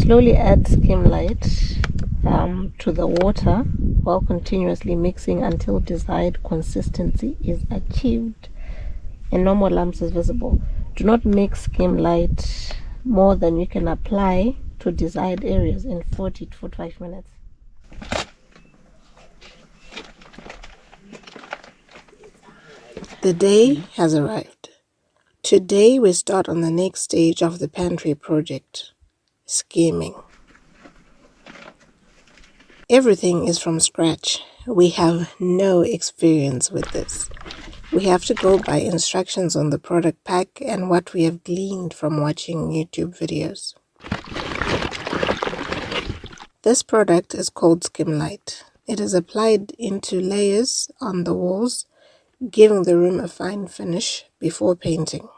Slowly add skim light to the water while continuously mixing until desired consistency is achieved and no more lumps is visible. Do not mix skim light more than you can apply to desired areas in 40 to 45 minutes. The day has arrived. Today we start on the next stage of the pantry project, skimming. Everything is from scratch. We have no experience with this. We have to go by instructions on the product pack and what we have gleaned from watching YouTube videos. This product is called Skim Light. It is applied into layers on the walls, giving the room a fine finish before painting.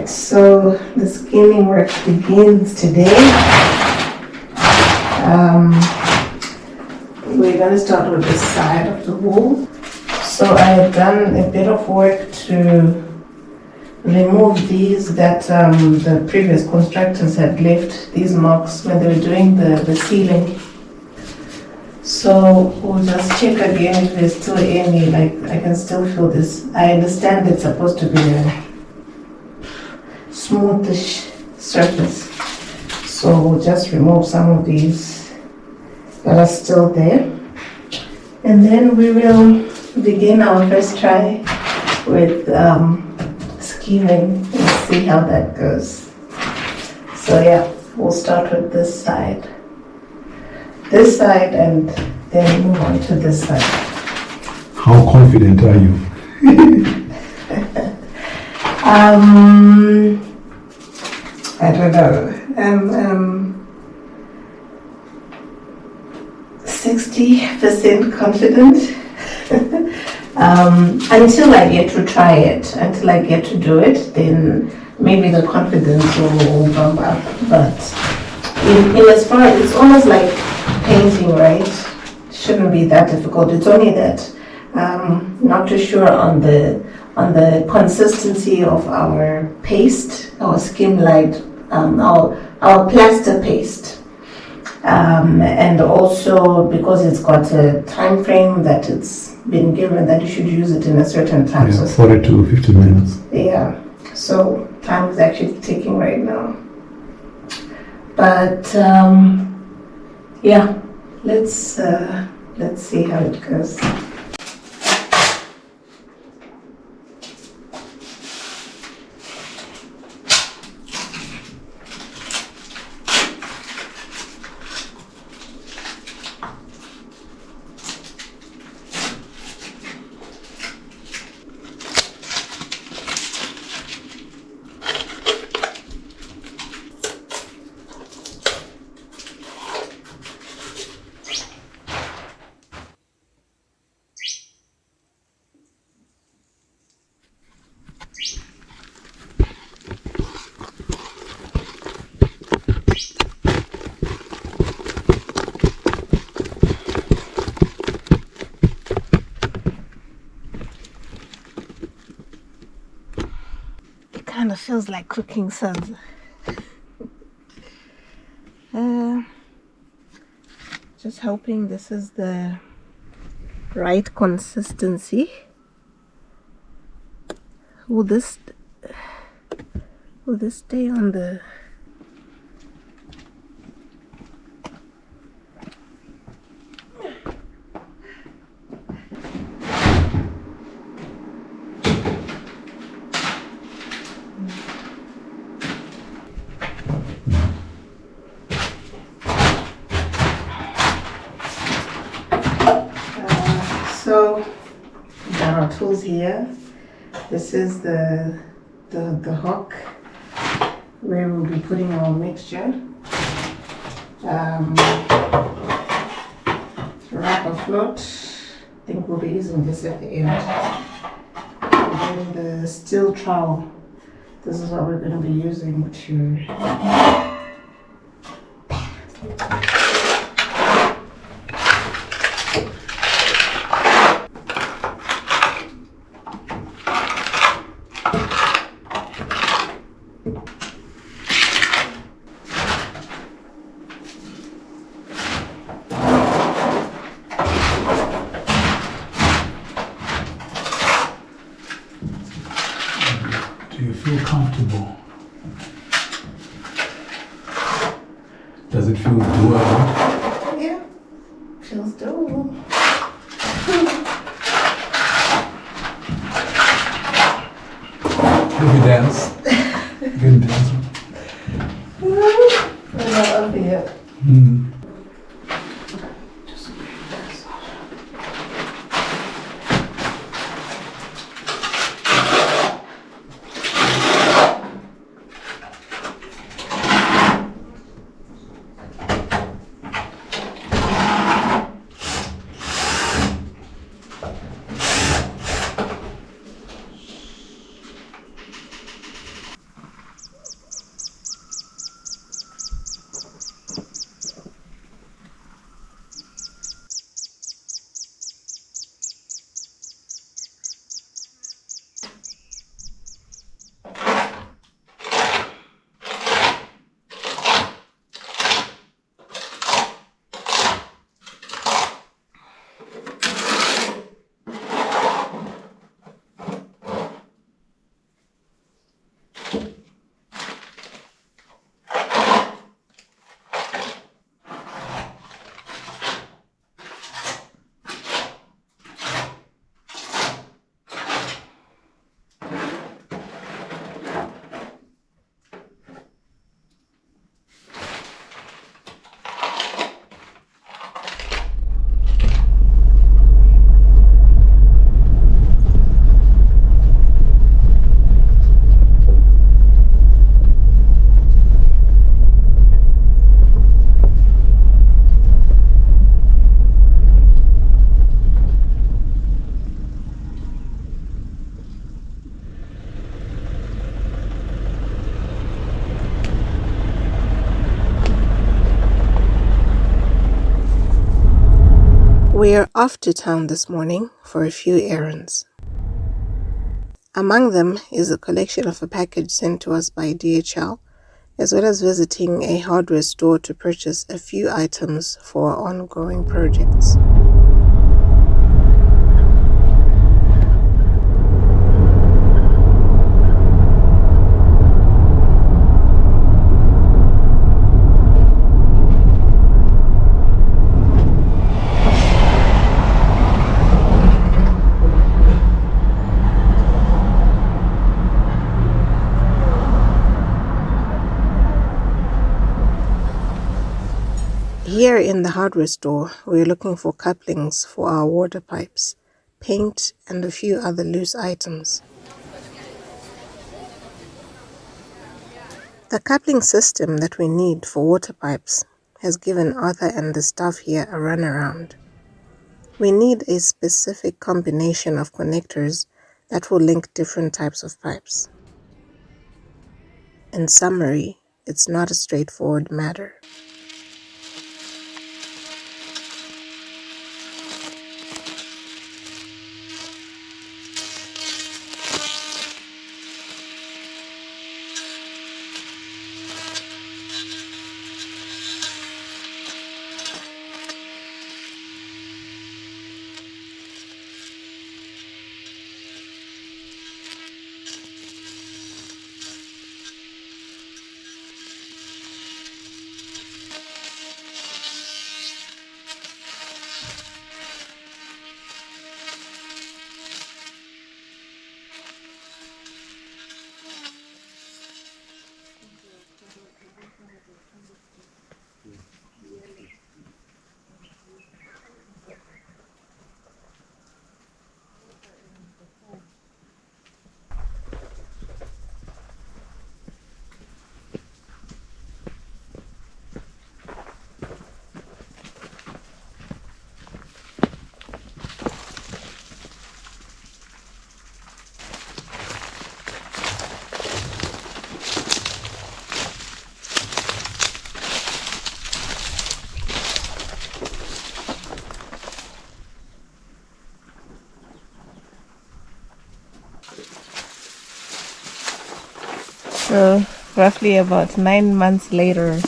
So the skimming work begins today. We're going to start with this side of the wall. So I have done a bit of work to remove these that the previous constructors had left, these marks when they were doing the ceiling. So we'll just check again if there's still any, like I can still feel this. I understand it's supposed to be a smoothish surface, so we'll just remove some of these that are still there, and then we will begin our first try with skimming and see how that goes. So yeah, we'll start with this side, and then move on to this side. How confident are you? I don't know. 60% confident. Until I get to try it, until I get to do it, then maybe the confidence will bump up. But in as far as it's almost like painting, right? Shouldn't be that difficult. It's only that not too sure on the consistency of our paste, our skim light, our plaster paste, and also because it's got a time frame that it's been given that you should use it in a certain time. Yeah, 40 to 50 minutes. Yeah, so time is actually ticking right now. But yeah, let's see how it goes. Kind of feels like cooking salsa. Just hoping this is the right consistency. Will this stay on the So we've got our tools here. This is the hook where we'll be putting our mixture. Wrapper float. I think we'll be using this at the end. And then the steel trowel. This is what we're going to be using to Do you feel comfortable? Does it feel doable? yeah, feels doable. Can you dance? You can dance. We're not up yet. We are off to town this morning for a few errands. Among them is a collection of a package sent to us by DHL, as well as visiting a hardware store to purchase a few items for our ongoing projects. Here in the hardware store, we're looking for couplings for our water pipes, paint, and a few other loose items. The coupling system that we need for water pipes has given Aurther and the staff here a runaround. We need a specific combination of connectors that will link different types of pipes. In summary, it's not a straightforward matter. So roughly about 9 months later,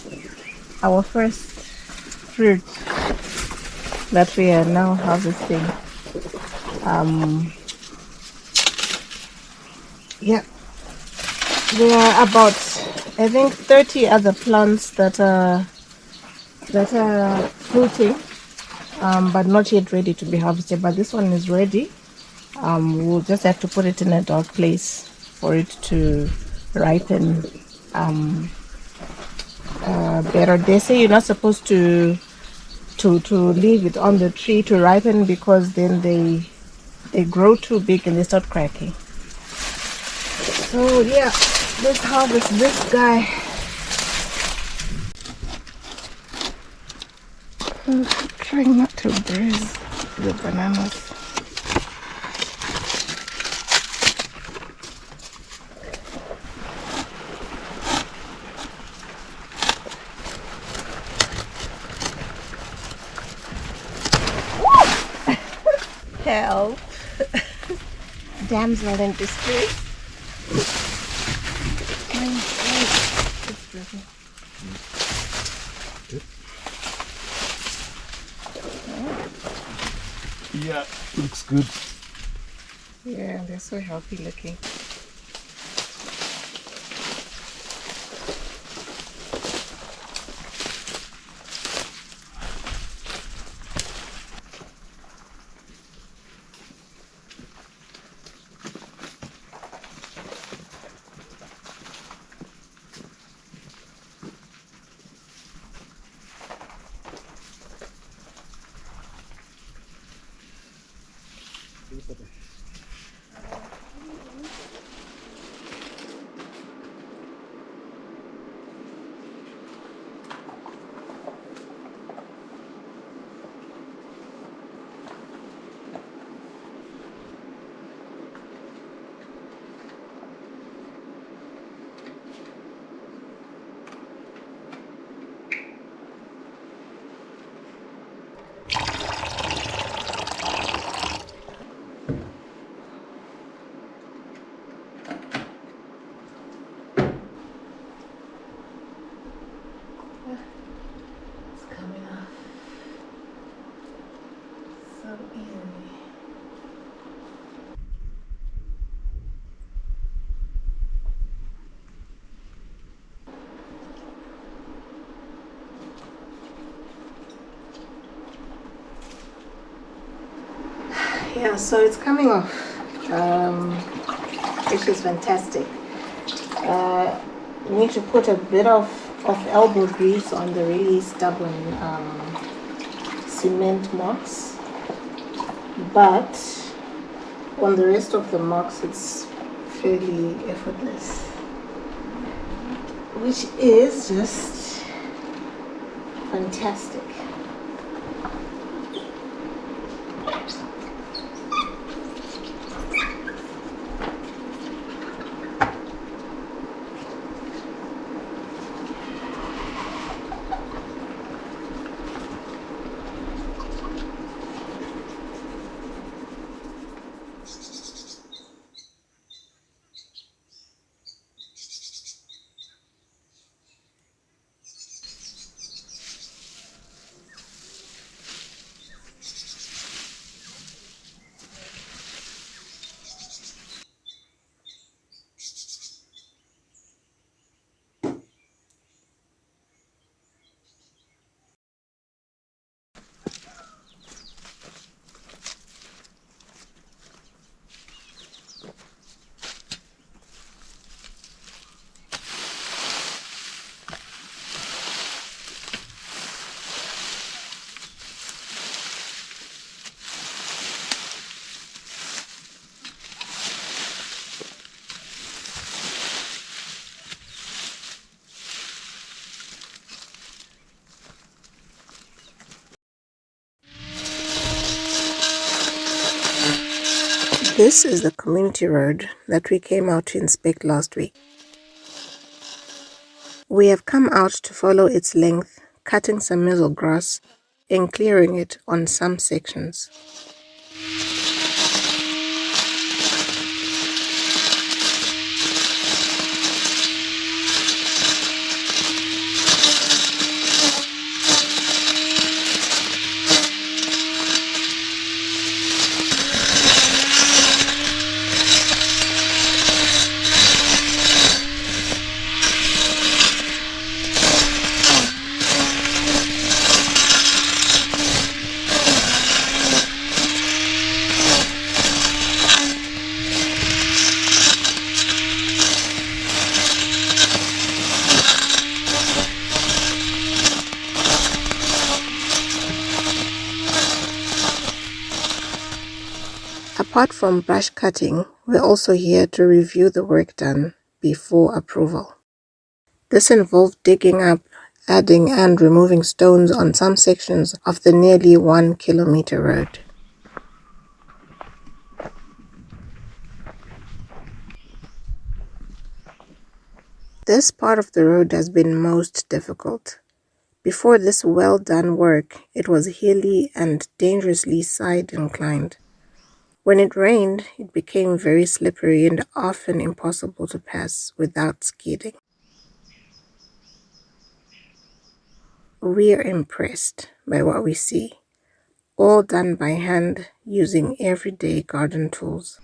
our first fruit that we are now harvesting. Yeah, there are about, I think, 30 other plants that are fruiting, but not yet ready to be harvested. But this one is ready. We'll just have to put it in a dark place for it to ripen better. They say you're not supposed to leave it on the tree to ripen, because then they grow too big and they start cracking. So yeah, let's harvest this guy. I'm trying not to bruise the bananas. Help. Damsel in distress. Yeah, looks good. Yeah, they're so healthy looking. It's coming off so easily. Yeah, so it's coming off, which is fantastic. You need to put a bit of elbow grease on the really stubborn cement marks, but on the rest of the marks it's fairly effortless, which is just fantastic. This is the community road that we came out to inspect last week. We have come out to follow its length, cutting some myrtle grass and clearing it on some sections. Apart from brush cutting, we're also here to review the work done before approval. This involved digging up, adding and removing stones on some sections of the nearly 1 kilometer road. This part of the road has been most difficult. Before this well-done work, it was hilly and dangerously side-inclined. When it rained, it became very slippery and often impossible to pass without skidding. We are impressed by what we see, all done by hand using everyday garden tools.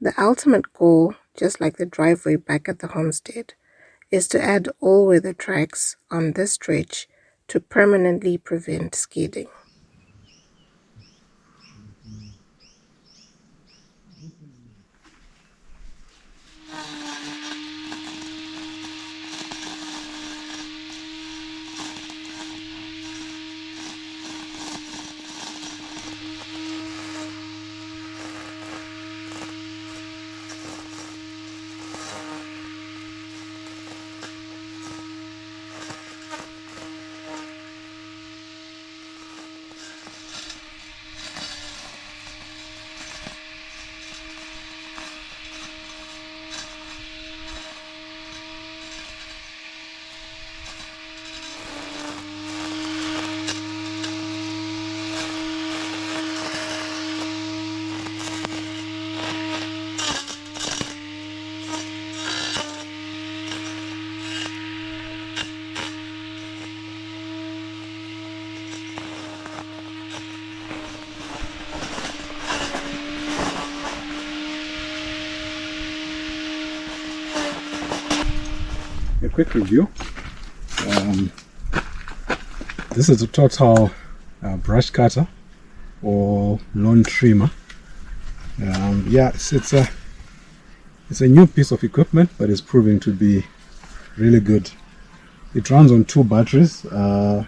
The ultimate goal, just like the driveway back at the homestead, is to add all-weather tracks on this stretch to permanently prevent skidding. A quick review. This is a total brush cutter or lawn trimmer. Yeah, it's a new piece of equipment, but it's proving to be really good. It runs on 2 batteries of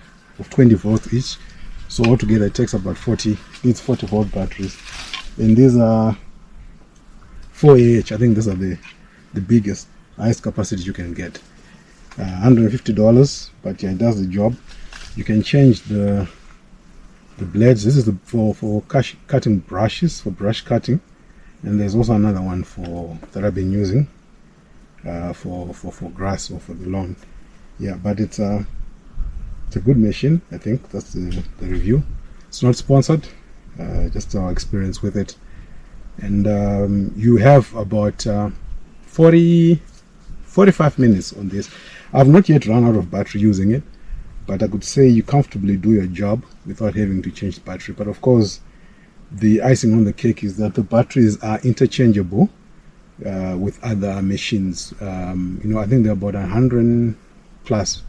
20 volts each, so altogether it takes about 40 volt batteries, and these are 4Ah. I think these are the biggest, highest capacity you can get. $150, but yeah, it does the job. You can change the blades. This is for cutting brushes, for brush cutting, and there's also another one that I've been using for grass or for the lawn. Yeah, but it's a good machine. I think that's the review. It's not sponsored, just our experience with it. And you have about 45 minutes on this. I've not yet run out of battery using it, but I could say you comfortably do your job without having to change the battery. But of course, the icing on the cake is that the batteries are interchangeable with other machines. I think there are about 100 plus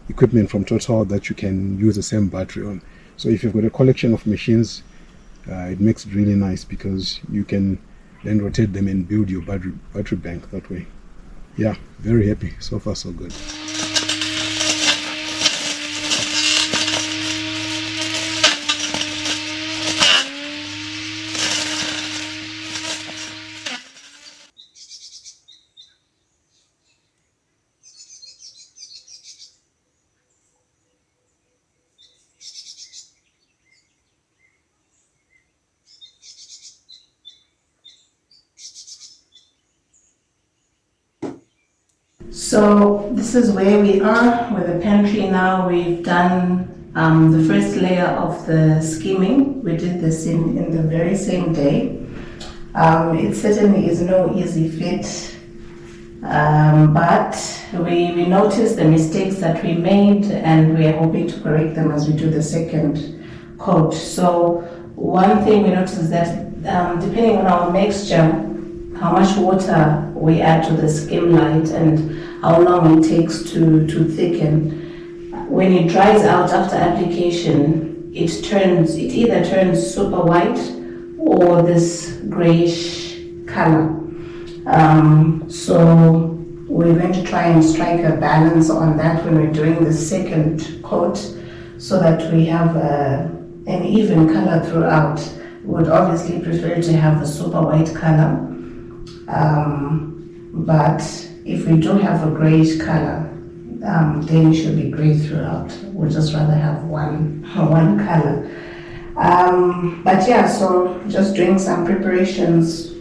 equipment from Total that you can use the same battery on. So if you've got a collection of machines, it makes it really nice because you can then rotate them and build your battery bank that way. Yeah, very happy. So far so good. So this is where we are with the pantry now. We've done the first layer of the skimming. We did this in the very same day. It certainly is no easy feat, but we noticed the mistakes that we made and we are hoping to correct them as we do the second coat. So one thing we noticed is that depending on our mixture, how much water we add to the skim light and how long it takes to thicken. When it dries out after application, it either turns super white or this grayish color. So we're going to try and strike a balance on that when we're doing the second coat, so that we have an even color throughout. Would obviously prefer to have the super white color, but if we do have a grayish color, then it should be gray throughout. We'd just rather have one color. But yeah, so just doing some preparations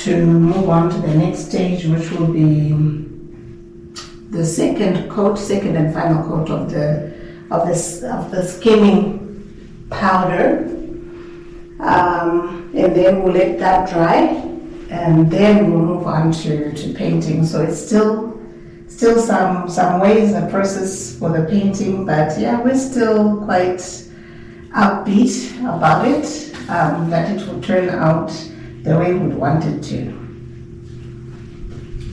to move on to the next stage, which will be the second and final coat of the skimming powder, and then we'll let that dry, and then we'll move on to painting. So it's still some ways the process for the painting, but yeah, we're still quite upbeat about it, that it will turn out the way we want it to.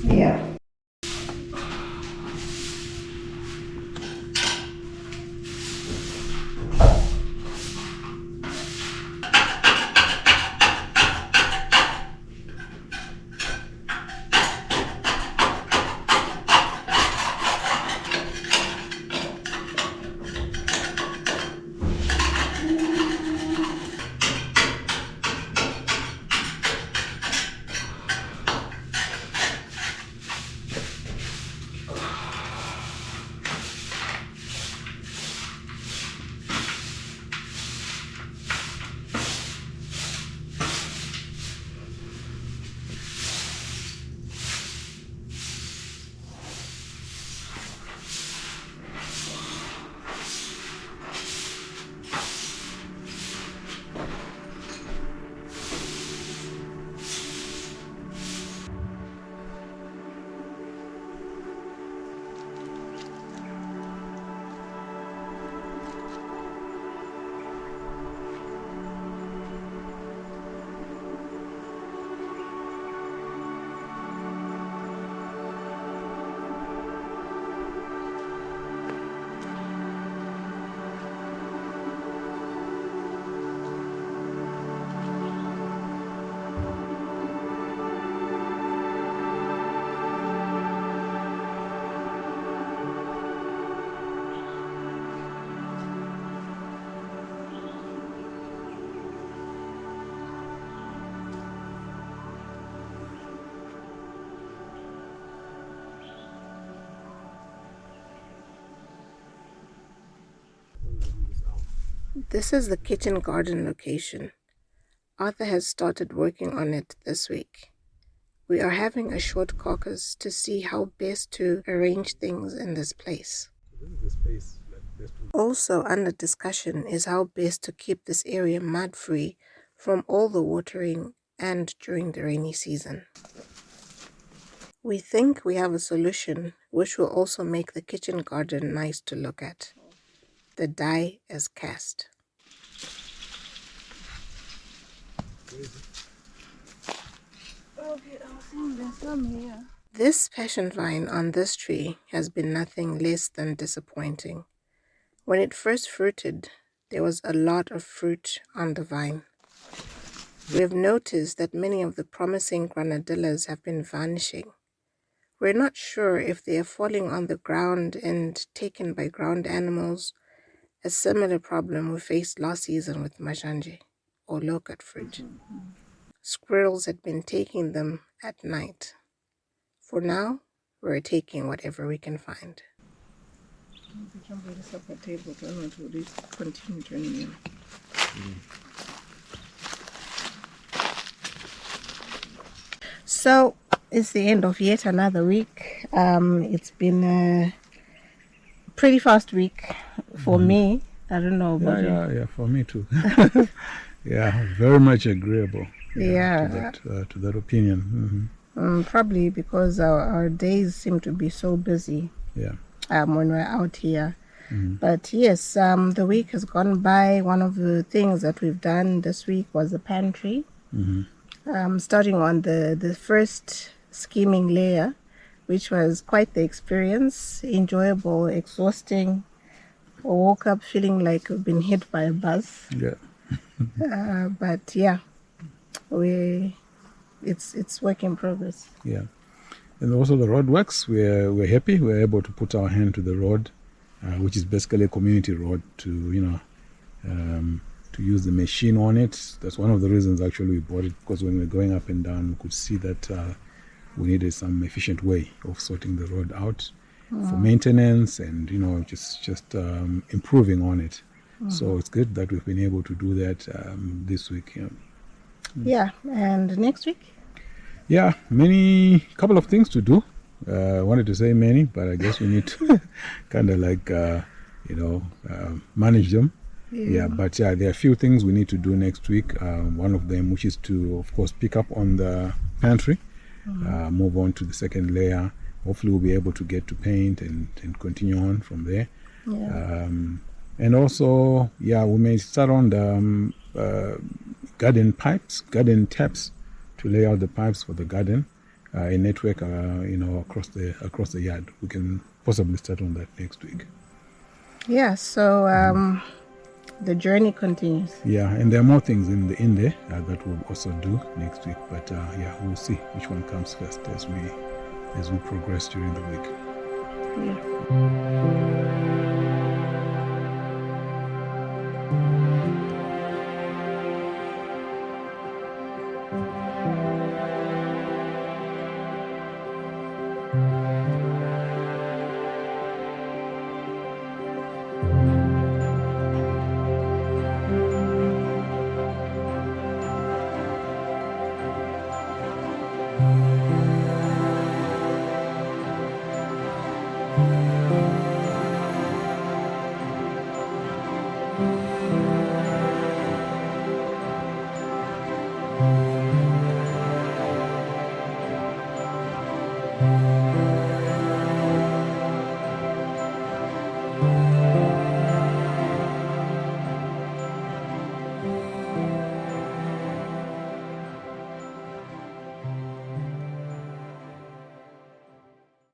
Yeah. This is the kitchen garden location. Aurther has started working on it this week. We are having a short caucus to see how best to arrange things in this place. Also under discussion is how best to keep this area mud-free from all the watering and during the rainy season. We think we have a solution which will also make the kitchen garden nice to look at. The die is cast. Okay, I think there's some here. This passion vine on this tree has been nothing less than disappointing. When it first fruited, there was a lot of fruit on the vine. We have noticed that many of the promising granadillas have been vanishing. We're not sure if they are falling on the ground and taken by ground animals, a similar problem we faced last season with majanje, or loquat fruit. Squirrels had been taking them at night. For now, we're taking whatever we can find. So it's the end of yet another week. It's been a pretty fast week for me. I don't know about you. Yeah, for me too. Yeah, very much agreeable. Yeah. To that opinion. Probably because our days seem to be so busy. Yeah. When we're out here. But yes, the week has gone by. One of the things that we've done this week was the pantry. Starting on the first skimming layer, which was quite the experience, enjoyable, exhausting. I woke up feeling like we've been hit by a bus. Yeah. But yeah, It's work in progress. Yeah. And also the road works. We're happy. We're able to put our hand to the road, which is basically a community road, to use the machine on it. That's one of the reasons actually we bought it, because when we're going up and down, we could see that we needed some efficient way of sorting the road out for maintenance and just improving on it. So it's good that we've been able to do that this week. Yeah, and next week? Yeah, couple of things to do. I wanted to say many, but I guess we need to kind of like manage them. Yeah, but there are a few things we need to do next week. One of them, which is to, of course, pick up on the pantry, move on to the second layer. Hopefully, we'll be able to get to paint and continue on from there. Yeah. And also, we may start on the garden taps to lay out the pipes for the garden, a network, across the yard. We can possibly start on that next week. Yeah. So the journey continues. Yeah, and there are more things in there that we'll also do next week. But we'll see which one comes first as we progress during the week. Yeah.